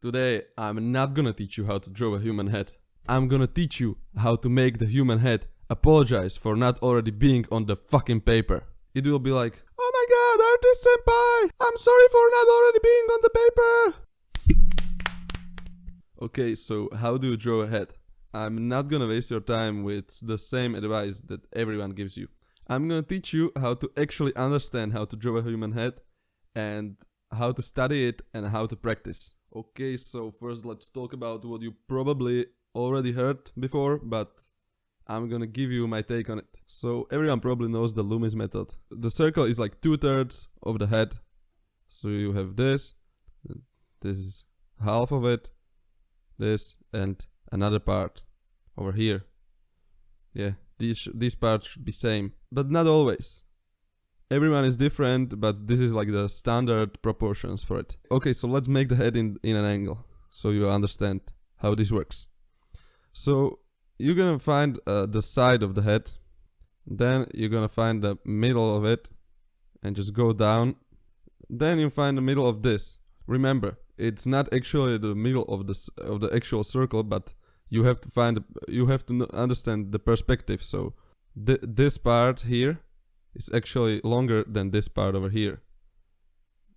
Today, I'm not gonna teach you how to draw a human head. I'm gonna teach you how to make the human head apologize for not already being on the fucking paper. It will be like, oh my god, artist senpai, I'm sorry for not already being on the paper. Okay, so how do you draw a head? I'm not gonna waste your time with the same advice that everyone gives you. I'm gonna teach you how to actually understand how to draw a human head and how to study it and how to practice. Okay, so first let's talk about what you probably already heard before, but I'm gonna give you my take on it. So everyone probably knows the Loomis method. The circle is like 2/3 of the head. So you have this is half of it, this and another part over here. Yeah, these parts should be same, but not always. Everyone is different, but this is like the standard proportions for it. Okay, so let's make the head in an angle, so you understand how this works. So you're gonna find the side of the head, then you're gonna find the middle of it, and just go down. Then you find the middle of this. Remember, it's not actually the middle of the actual circle, but you have to understand the perspective. So this part here is actually longer than this part over here.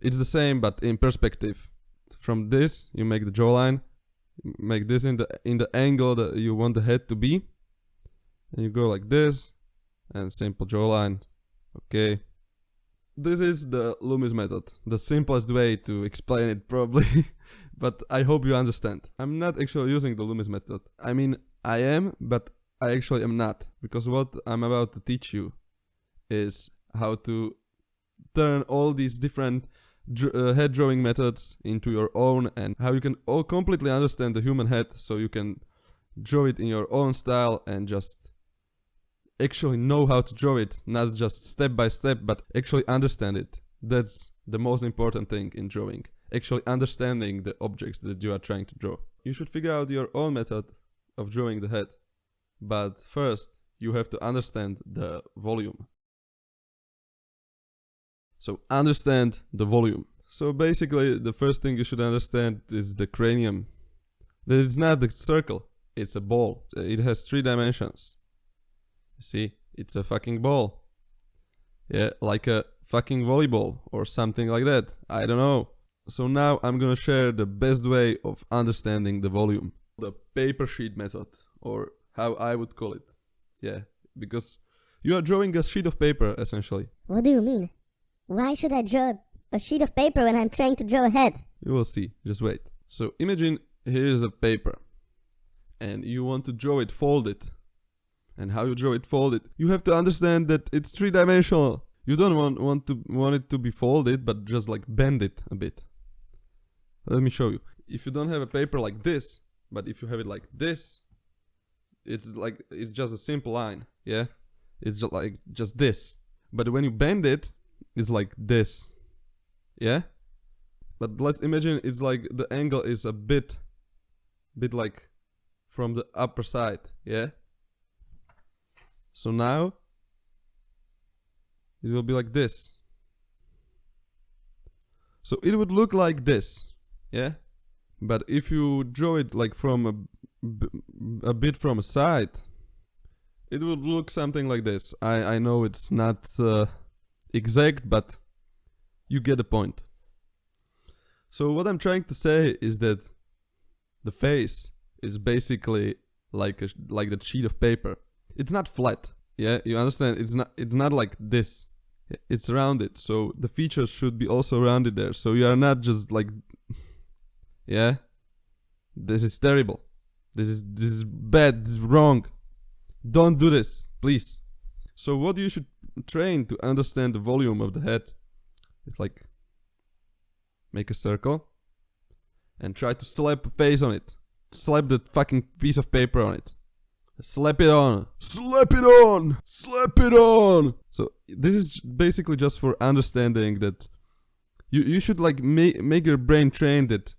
It's the same, but in perspective. From this, you make the jawline, make this in the angle that you want the head to be, and you go like this, and simple jawline. Okay. This is the Loomis method, the simplest way to explain it probably, but I hope you understand. I'm not actually using the Loomis method. I mean, I am, but I actually am not, because what I'm about to teach you is how to turn all these different head drawing methods into your own, and how you can all completely understand the human head, so you can draw it in your own style and just actually know how to draw it, not just step by step, but actually understand it. That's the most important thing in drawing, actually understanding the objects that you are trying to draw. You should figure out your own method of drawing the head, but first you have to understand the volume. So understand the volume. So basically the first thing you should understand is the cranium. That it's not the circle, it's a ball. It has 3 dimensions. See, it's a fucking ball. Yeah, like a fucking volleyball or something like that. I don't know. So now I'm gonna share the best way of understanding the volume. The paper sheet method, or how I would call it. Yeah, because you are drawing a sheet of paper essentially. What do you mean? Why should I draw a sheet of paper when I'm trying to draw a head? You will see, just wait. So imagine here is a paper and you want to draw it folded. And how you draw it folded, you have to understand that it's 3-dimensional. You don't want it to be folded, but just like bend it a bit. Let me show you. If you don't have a paper like this, but if you have it like this, it's just a simple line, yeah? It's just like just this. But when you bend it, it's like this, yeah? But let's imagine it's like the angle is a bit like from the upper side, yeah? So now it will be like this. So it would look like this, yeah? But if you draw it like from a bit from a side, it would look something like this. I know it's not exact, but you get the point. So what I'm trying to say is that the face is basically like the sheet of paper. It's not flat, yeah, you understand? It's not like this. It's rounded, so the features should be also rounded there. So you are not just like, yeah. This is terrible. This is bad. This is wrong. Don't do this, please. So what you should train to understand the volume of the head is like make a circle and try to slap a face on it. Slap the fucking piece of paper on it. Slap it on. Slap it on. Slap it on. So this is basically just for understanding that you should like make your brain train that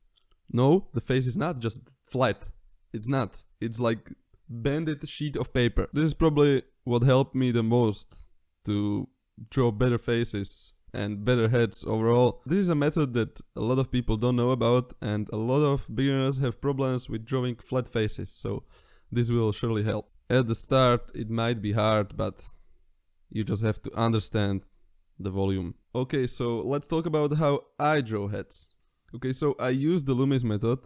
no, the face is not just flat. It's not. It's like bended sheet of paper. This is probably what helped me the most to draw better faces and better heads overall. This is a method that a lot of people don't know about, and a lot of beginners have problems with drawing flat faces, so this will surely help. At the start it might be hard, but you just have to understand the volume. Okay, so let's talk about how I draw heads. Okay, so I use the Loomis method,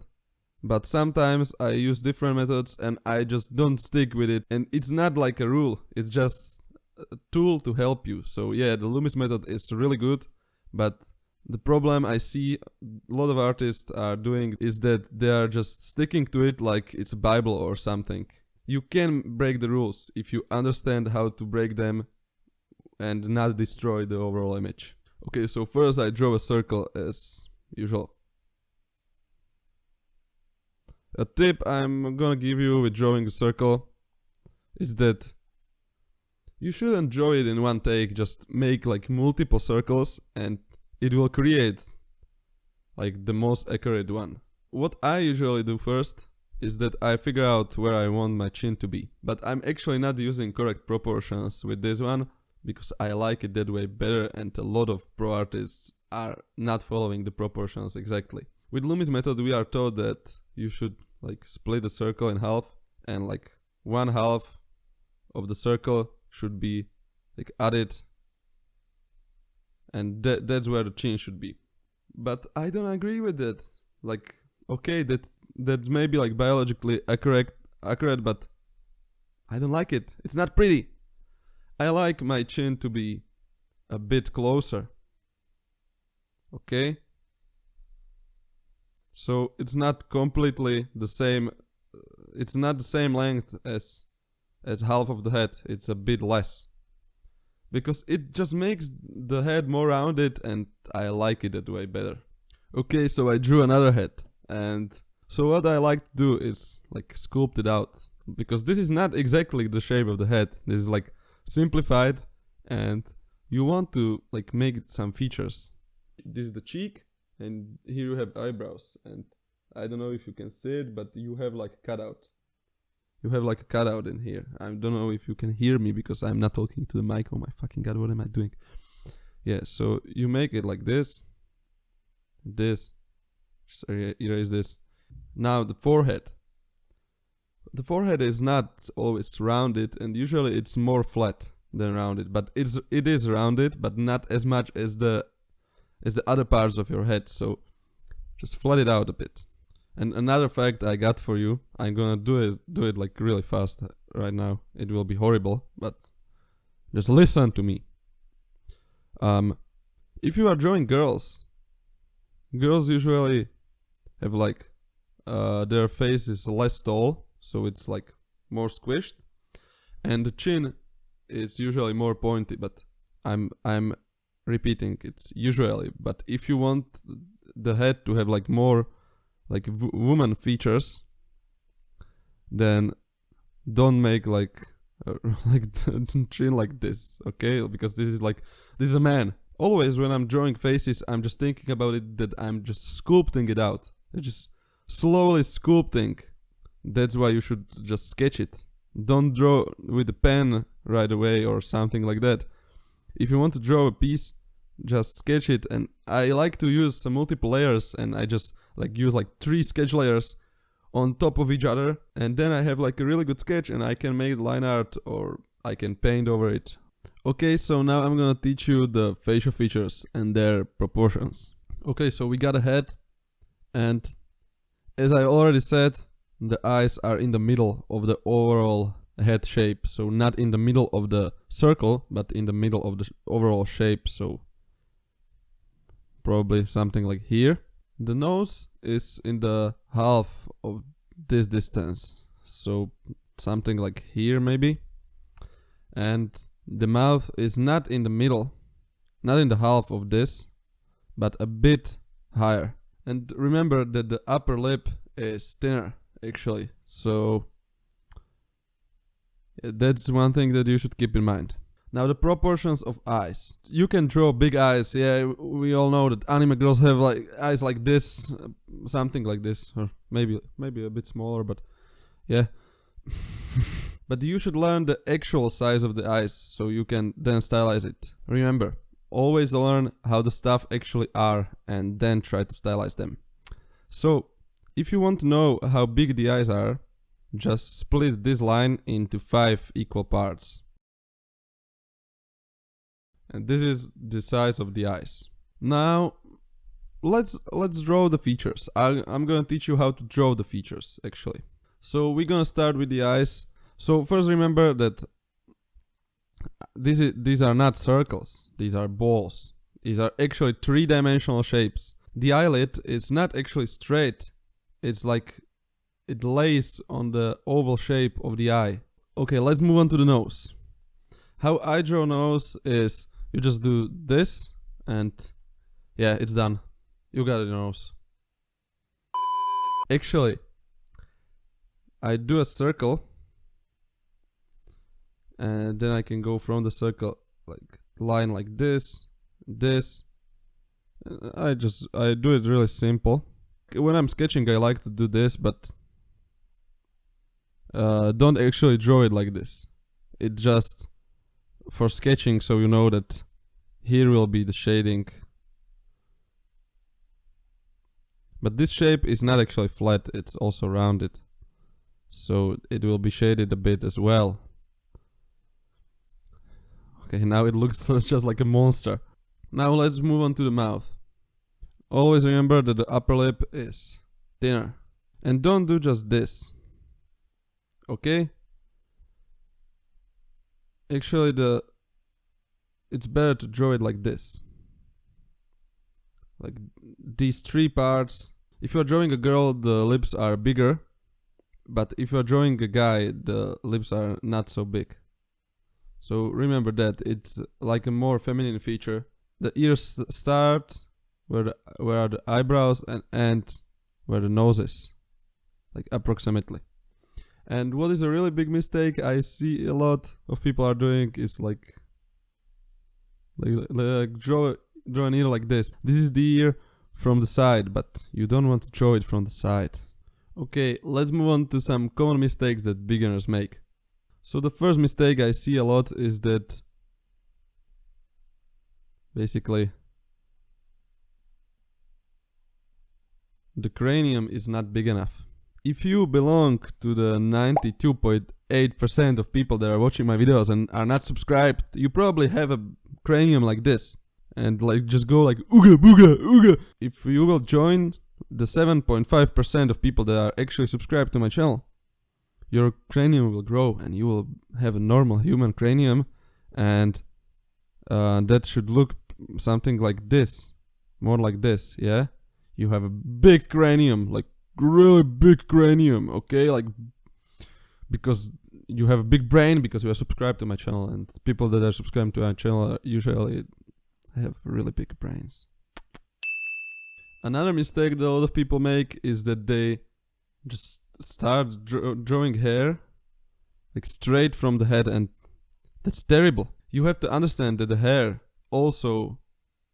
but sometimes I use different methods and I just don't stick with it, and it's not like a rule, it's just a tool to help you. So yeah, the Loomis method is really good, but the problem I see a lot of artists are doing is that they are just sticking to it like it's a Bible or something. You can break the rules if you understand how to break them and not destroy the overall image. Okay, so first I draw a circle as usual. A tip I'm gonna give you with drawing a circle is that you shouldn't draw it in one take, just make like multiple circles and it will create like the most accurate one. What I usually do first is that I figure out where I want my chin to be, but I'm actually not using correct proportions with this one because I like it that way better, and a lot of pro artists are not following the proportions exactly. With Loomis method we are taught that you should like split the circle in half, and like one half of the circle should be like added, and that's where the chin should be. But I don't agree with that. Like, okay, that may be like biologically accurate, but I don't like it. It's not pretty. I like my chin to be a bit closer. Okay? So it's not completely the same, it's not the same length as half of the head, it's a bit less. Because it just makes the head more rounded and I like it that way better. Okay, so I drew another head, and so what I like to do is like sculpt it out. Because this is not exactly the shape of the head, this is like simplified and you want to like make some features. This is the cheek, and here you have eyebrows, and I don't know if you can see it, but you have like a cutout. You have like a cutout in here. I don't know if you can hear me because I'm not talking to the mic. Oh my fucking god, what am I doing? Yeah, so you make it like this. This. Just erase this. Now the forehead. The forehead is not always rounded, and usually it's more flat than rounded, but it is rounded, but not as much as the other parts of your head, so just flat it out a bit. And another fact I got for you, I'm gonna do it like really fast right now. It will be horrible, but just listen to me. If you are drawing girls usually have like their face is less tall, so it's like more squished, and the chin is usually more pointy, but I'm repeating, it's usually. But if you want the head to have like more like woman features, then don't make like the chin like this, okay? Because this is a man. Always when I'm drawing faces, I'm just thinking about it, that I'm just sculpting it out. I'm just slowly sculpting. That's why you should just sketch it. Don't draw with a pen right away or something like that. If you want to draw a piece, just sketch it. And I like to use some multiple layers, and I just like use like 3 sketch layers on top of each other, and then I have like a really good sketch, and I can make line art or I can paint over it. Okay, so now I'm gonna teach you the facial features and their proportions. Okay, so we got a head, and as I already said, the eyes are in the middle of the overall head shape, so not in the middle of the circle, but in the middle of the overall shape, so probably something like here. The nose is in the half of this distance, so something like here maybe. And the mouth is not in the middle, not in the half of this, but a bit higher. And remember that the upper lip is thinner actually, so that's one thing that you should keep in mind. Now the proportions of eyes. You can draw big eyes, yeah, we all know that anime girls have like eyes like this, something like this, or maybe a bit smaller, but yeah. But you should learn the actual size of the eyes so you can then stylize it. Remember, Always learn how the stuff actually are and then try to stylize them. So, if you want to know how big the eyes are, just split this line into 5 equal parts. And this is the size of the eyes. Now, let's draw the features. I'm gonna teach you how to draw the features, actually. So we're gonna start with the eyes. So first remember that these are not circles, these are balls. These are actually 3-dimensional shapes. The eyelid is not actually straight, it's like it lays on the oval shape of the eye. Okay, let's move on to the nose. How I draw nose is you just do this and yeah, it's done. You got a nose. Actually, I do a circle and then I can go from the circle like line like this. I do it really simple. When I'm sketching I like to do this, but don't actually draw it like this. It just for sketching, so you know that here will be the shading. But this shape is not actually flat, it's also rounded. So it will be shaded a bit as well. Okay, now it looks just like a monster. Now let's move on to the mouth. Always remember that the upper lip is thinner. And don't do just this. Okay? Actually it's better to draw it like this. Like these 3 parts. If you're drawing a girl, the lips are bigger. But if you're drawing a guy, the lips are not so big. So remember that, it's like a more feminine feature. The ears start where are the eyebrows and end where the nose is. Like approximately. And what is a really big mistake I see a lot of people are doing is like draw an ear like this. This is the ear from the side, but you don't want to draw it from the side. Okay, let's move on to some common mistakes that beginners make. So the first mistake I see a lot is that basically the cranium is not big enough. If you belong to the 92.8% of people that are watching my videos and are not subscribed, you probably have a cranium like this. And like just go like ooga booga ooga. If you will join the 7.5% of people that are actually subscribed to my channel, your cranium will grow and you will have a normal human cranium, and that should look something like this, more like this, yeah? You have a big cranium, like really big cranium, okay? Like because you have a big brain, because you are subscribed to my channel, and people that are subscribed to my channel are usually have really big brains. Another mistake that a lot of people make is that they just start drawing hair like straight from the head, and that's terrible. You have to understand that the hair also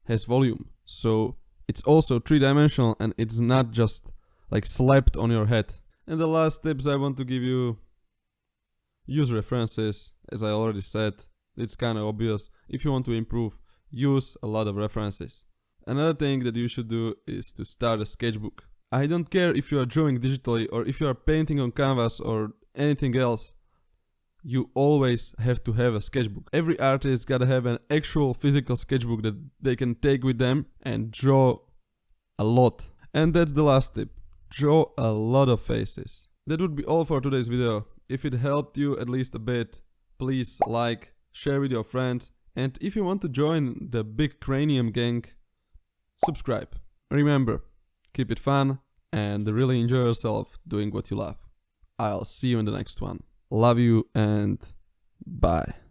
has volume, so it's also 3-dimensional and it's not just like slapped on your head. And the last tips I want to give you: use references. As I already said, it's kind of obvious. If you want to improve, use a lot of references. Another thing that you should do is to start a sketchbook. I don't care if you are drawing digitally or if you are painting on canvas or anything else, you always have to have a sketchbook. Every artist gotta have an actual physical sketchbook that they can take with them and draw a lot. And that's the last tip: draw a lot of faces. That would be all for today's video. If it helped you at least a bit, please like, share with your friends, and if you want to join the big cranium gang, subscribe. Remember, keep it fun and really enjoy yourself doing what you love. I'll see you in the next one. Love you and bye.